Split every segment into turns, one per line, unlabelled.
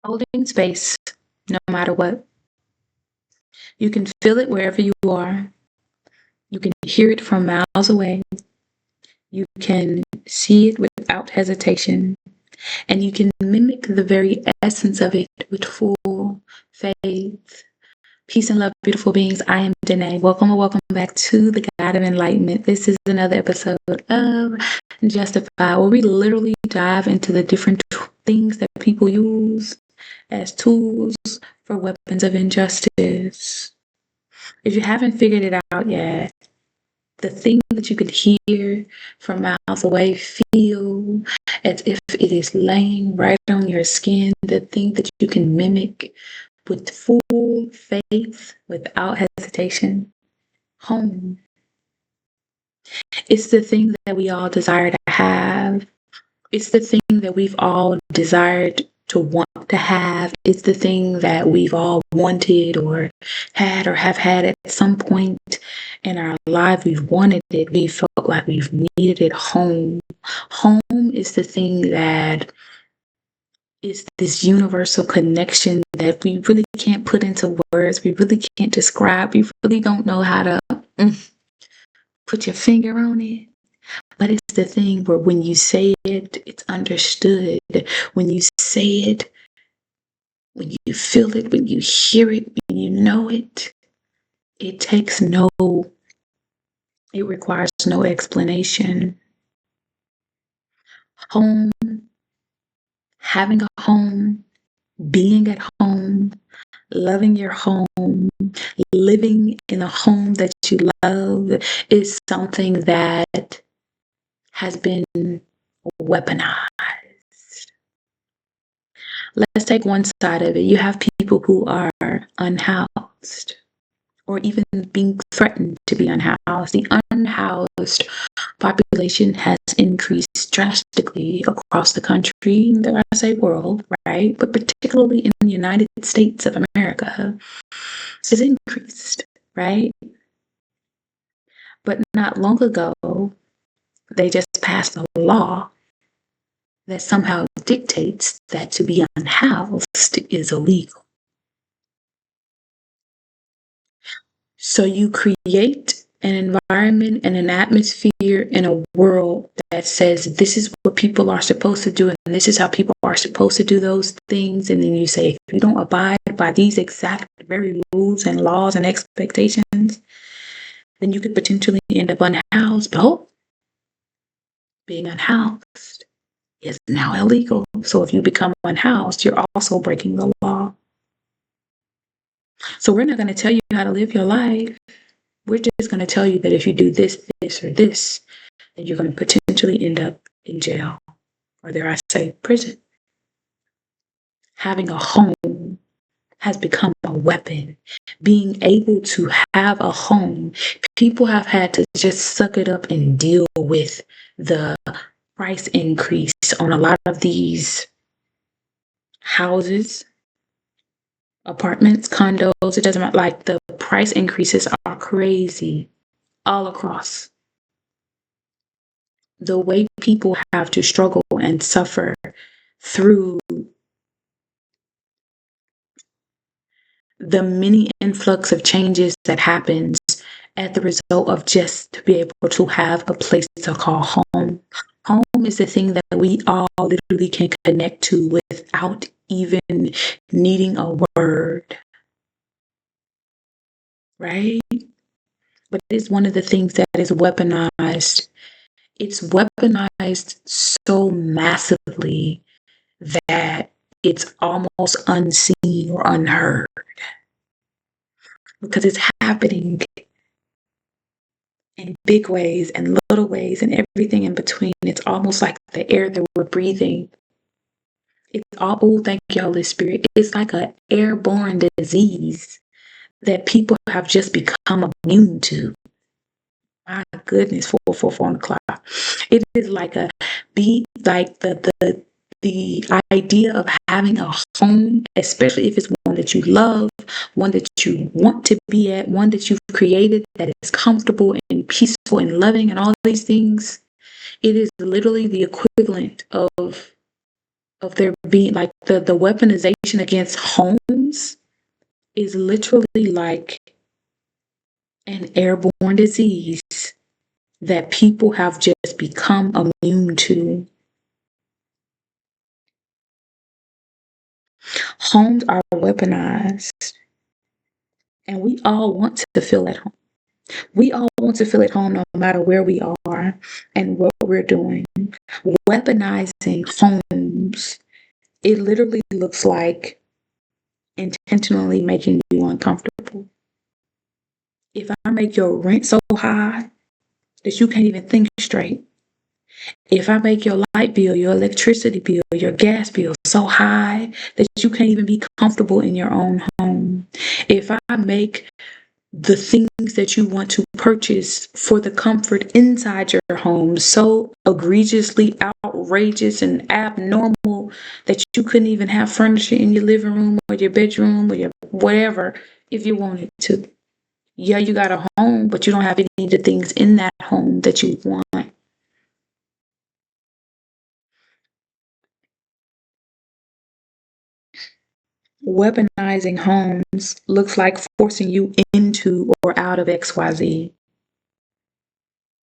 Holding space, no matter what. You can feel it wherever you are. You can hear it from miles away. You can see it without hesitation. And you can mimic the very essence of it with full faith. Peace and love, beautiful beings. I am Danae. Welcome or welcome back to the God of Enlightenment. This is another episode of Justify, where we literally dive into the different things that people use as tools for weapons of injustice. If you haven't figured it out yet, the thing that you could hear from miles away, feel as if it is laying right on your skin, the thing that you can mimic with full faith, without hesitation, home. It's the thing that we all desire to have. It's the thing that we've all desired to want to have. It's the thing that we've all wanted or had or have had at some point in our life. We've wanted it. We felt like we've needed it. Home. Home is the thing that is this universal connection that we really can't put into words. We really can't describe. We really don't know how to put your finger on it. But it's the thing where when you say it, it's understood. When you say it, when you feel it, when you hear it, when you know it, it requires no explanation. Home, having a home, being at home, loving your home, living in a home that you love is something that has been weaponized. Let's take one side of it. You have people who are unhoused or even being threatened to be unhoused. The unhoused population has increased drastically across the country, dare I say world, right? But particularly in the United States of America, has increased, right? But not long ago, they just passed a law that somehow dictates that to be unhoused is illegal. So you create an environment and an atmosphere in a world that says this is what people are supposed to do and this is how people are supposed to do those things. And then you say, if you don't abide by these exact very rules and laws and expectations, then you could potentially end up unhoused. But being unhoused is now illegal. So if you become unhoused, you're also breaking the law. So we're not going to tell you how to live your life. We're just going to tell you that if you do this, this, or this, then you're going to potentially end up in jail, or dare I say, prison. Having a home has become a weapon. Being able to have a home, people have had to just suck it up and deal with the price increase on a lot of these houses, apartments, condos. It doesn't matter. Like, the price increases are crazy all across. The way people have to struggle and suffer through the many influx of changes that happens as the result of just to be able to have a place to call home. Home is the thing that we all literally can connect to without even needing a word, right? But it is one of the things that is weaponized. It's weaponized so massively that it's almost unseen or unheard because it's happening in big ways and little ways and everything in between. It's almost like the air that we're breathing. It's all, oh, thank you, Holy Spirit. It's like an airborne disease that people have just become immune to. My goodness, 4 o'clock. It is like the idea of having a home, especially if it's one that you love, one that you want to be at, one that you've created that is comfortable and peaceful and loving and all these things. It is literally the equivalent of of there being like the weaponization against homes is literally like an airborne disease that people have just become immune to. Homes are weaponized, and we all want to feel at home. We all want to feel at home no matter where we are and what we're doing. Weaponizing homes, it literally looks like intentionally making you uncomfortable. If I make your rent so high that you can't even think straight, if I make your light bill, your electricity bill, your gas bill so high that you can't even be comfortable in your own home, if I make the things that you want to purchase for the comfort inside your home so egregiously outrageous and abnormal that you couldn't even have furniture in your living room or your bedroom or your whatever if you wanted to. Yeah, you got a home, but you don't have any of the things in that home that you want. Weaponizing homes looks like forcing you into or out of XYZ.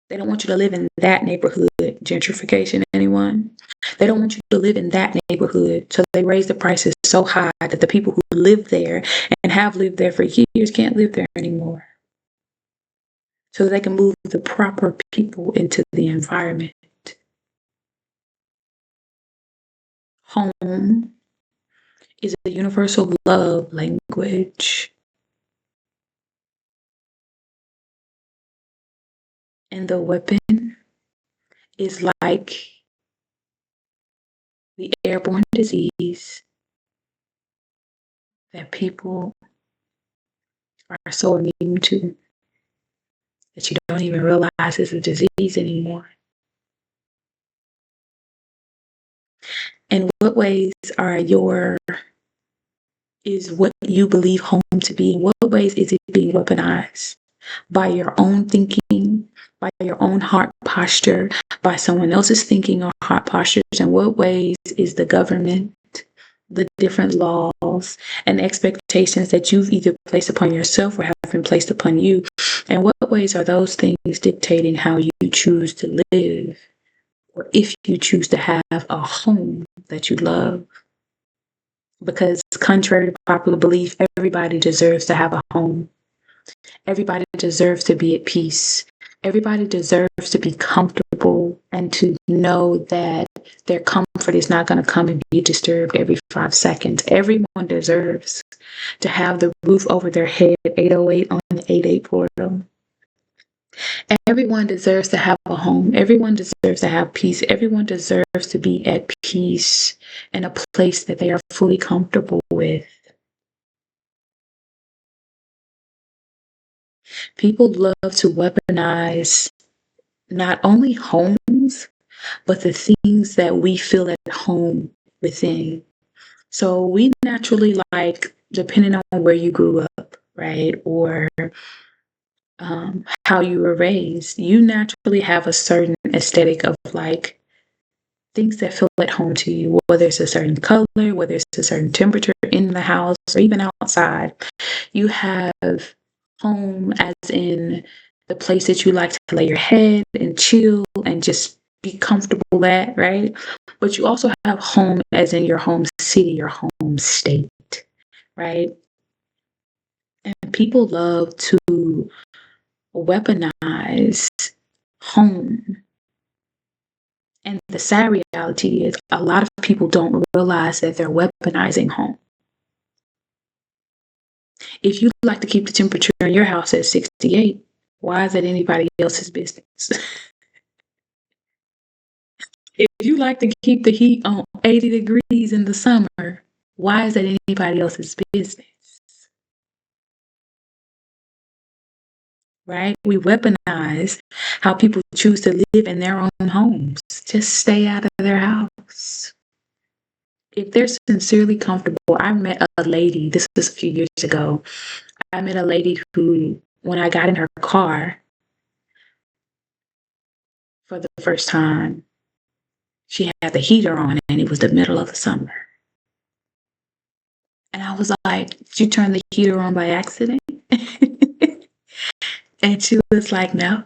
They don't want you to live in that neighborhood. Gentrification, anyone? They don't want you to live in that neighborhood. So they raise the prices so high that the people who live there and have lived there for years can't live there anymore. So they can move the proper people into the environment. Home is a universal love language. And the weapon is like the airborne disease that people are so immune to that you don't even realize it's a disease anymore. In what ways is what you believe home to be? In what ways is it being weaponized? By your own thinking, by your own heart posture, by someone else's thinking or heart postures? In what ways is the government, the different laws and expectations that you've either placed upon yourself or have been placed upon you? And what ways are those things dictating how you choose to live? Or if you choose to have a home that you love? Because contrary to popular belief, everybody deserves to have a home. Everybody deserves to be at peace. Everybody deserves to be comfortable and to know that their comfort is not going to come and be disturbed every 5 seconds. Everyone deserves to have the roof over their head, 808 on the 88 portal. Everyone deserves to have a home. Everyone deserves to have peace. Everyone deserves to be at peace in a place that they are fully comfortable with. People love to weaponize not only homes, but the things that we feel at home within. So we naturally like, depending on where you grew up, right? Or how you were raised, you naturally have a certain aesthetic of like things that feel at home to you, whether it's a certain color, whether it's a certain temperature in the house or even outside. You have home as in the place that you like to lay your head and chill and just be comfortable at, right? But you also have home as in your home city, your home state, right? And people love to weaponize home. And the sad reality is a lot of people don't realize that they're weaponizing home. If you like to keep the temperature in your house at 68, why is that anybody else's business? If you like to keep the heat on 80 degrees in the summer, why is that anybody else's business? Right? We weaponize how people choose to live in their own homes. Just stay out of their house. If they're sincerely comfortable, I met a lady, this was a few years ago. I met a lady who, when I got in her car for the first time, She had the heater on and it was the middle of the summer. And I was like, did you turn the heater on by accident? And she was like, no.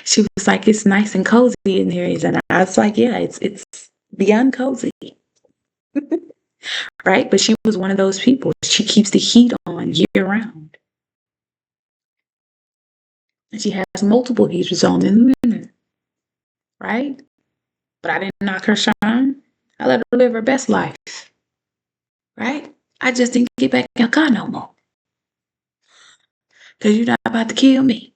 She was like, it's nice and cozy in here. And I was like, yeah, it's beyond cozy. Right? But she was one of those people. She keeps the heat on year round. And she has multiple heaters on in the winter. Right? But I didn't knock her shine. I let her live her best life. Right? I just didn't get back in her car no more. Because you're not about to kill me.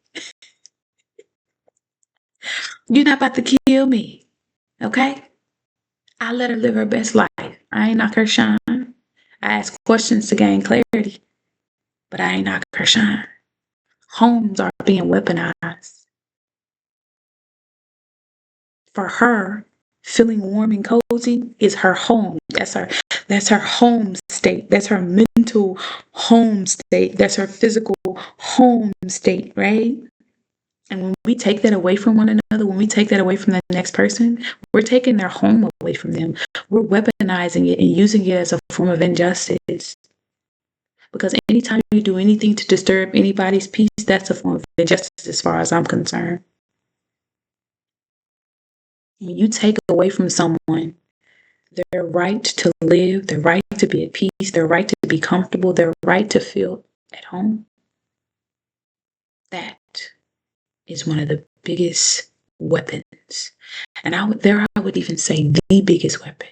You're not about to kill me. Okay? I let her live her best life. I ain't knock her shine. I ask questions to gain clarity, but I ain't knock her shine. Homes are being weaponized. For her, feeling warm and cozy is her home. That's her home state. That's her mental home state. That's her physical home state, right? And when we take that away from one another, when we take that away from the next person, we're taking their home away from them. We're weaponizing it and using it as a form of injustice. Because anytime you do anything to disturb anybody's peace, that's a form of injustice as far as I'm concerned. When you take away from someone their right to live, their right to be at peace, their right to be comfortable, their right to feel at home, that is one of the biggest weapons. And I would even say the biggest weapon.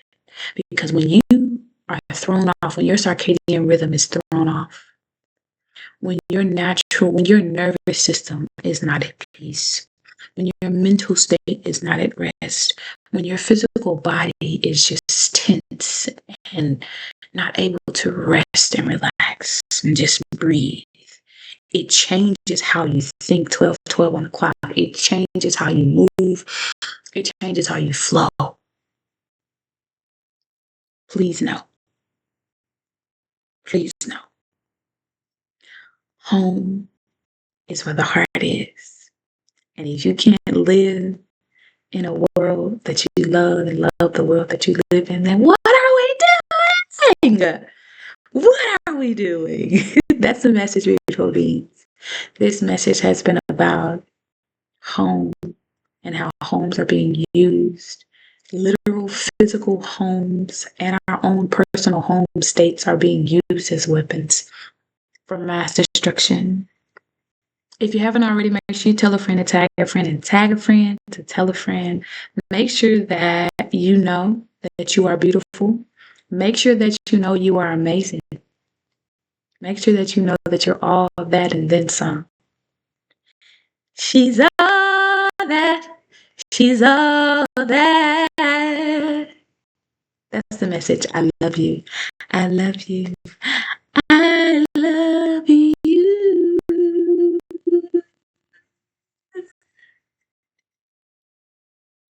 Because when you are thrown off, when your circadian rhythm is thrown off, when your nervous system is not at peace, when your mental state is not at rest, when your physical body is just tense and not able to rest and relax and just breathe, it changes how you think. 12 on the clock. It changes how you move. It changes how you flow. Please know. Please know. Home is where the heart is. And if you can't live in a world that you love and love the world that you live in, then what are we doing? What are we doing? That's the message, beautiful beings. This message has been about home and how homes are being used. Literal physical homes and our own personal home states are being used as weapons for mass destruction. If you haven't already, make sure you tell a friend to tag a friend and tag a friend to tell a friend. Make sure that you know that you are beautiful. Make sure that you know you are amazing. Make sure that you know that you're all that and then some. She's all that. She's all that. That's the message. I love you. I love you.